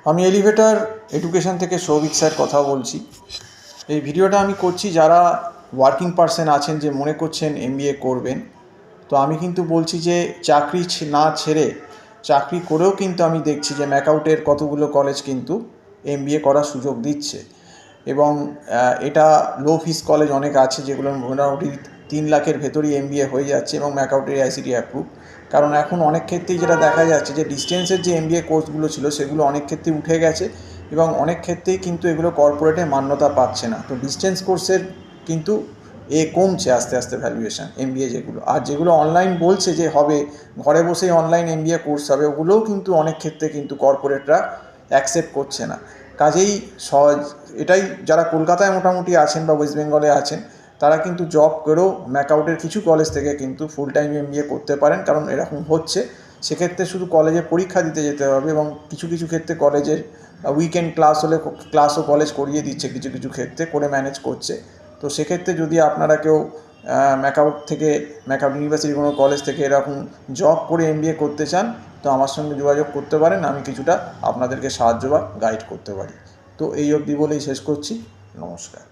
আমি elevator education থেকে Souvik sir কথা বলছি। এই ভিডিওটা আমি করছি যারা ওয়ার্কিং পারসন আছেন, যে মনে করছেন এমবিএ করবেন। তো আমি কিন্তু বলছি যে চাকরি না ছেড়ে, চাকরি করেও কিন্তু আমি দেখছি যে ম্যাকআউটের কতগুলো কলেজ কিন্তু এমবিএ করার সুযোগ দিচ্ছে। এবং এটা লো ফিস কলেজ অনেক আছে, যেগুলো মোটামুটি 3 লাখের ভেতরই এমবিএ হয়ে যাচ্ছে এবং ম্যাকআউটের আইসিটি অ্যাপ্রুভ। কারণ এখন অনেক ক্ষেত্রেই যেটা দেখা যাচ্ছে যে ডিস্টেন্সের যে এমবিএ কোর্সগুলো ছিল সেগুলো অনেক ক্ষেত্রেই উঠে গেছে এবং অনেক ক্ষেত্রেই কিন্তু এগুলো কর্পোরেটে মান্যতা পাচ্ছে না। তো ডিস্টেন্স কোর্সের কিন্তু কমছে আস্তে আস্তে ভ্যালুয়েশন এমবিএ যেগুলো, আর যেগুলো অনলাইন বলছে যে হবে, ঘরে বসেই অনলাইন এমবিএ কোর্স হবে, ওগুলোও কিন্তু অনেক ক্ষেত্রে কিন্তু কর্পোরেটরা অ্যাকসেপ্ট করছে না। কাজেই এটাই যারা কলকাতায় মোটামুটি আছেন বা ওয়েস্ট বেঙ্গলে আছেন, তারা কিন্তু জব করেও ম্যাকআউটের কিছু কলেজ থেকে কিন্তু ফুল টাইম এমবিএ করতে পারেন, কারণ এরকম হচ্ছে। সেক্ষেত্রে শুধু কলেজে পরীক্ষা দিতে যেতে হবে এবং কিছু কিছু ক্ষেত্রে কলেজের উইকেন্ড ক্লাস হলে ক্লাসও কলেজ করিয়ে দিচ্ছে, কিছু কিছু ক্ষেত্রে করে ম্যানেজ করছে। তো সেক্ষেত্রে যদি আপনারা কেউ ম্যাকআউট ইউনিভার্সিটির কোনো কলেজ থেকে এরকম জব করে এমবিএ করতে চান, তো আমার সঙ্গে যোগাযোগ করতে পারেন। আমি কিছুটা আপনাদেরকে সাহায্য বা গাইড করতে পারি। তো এই অবধি বলেই শেষ করছি। নমস্কার।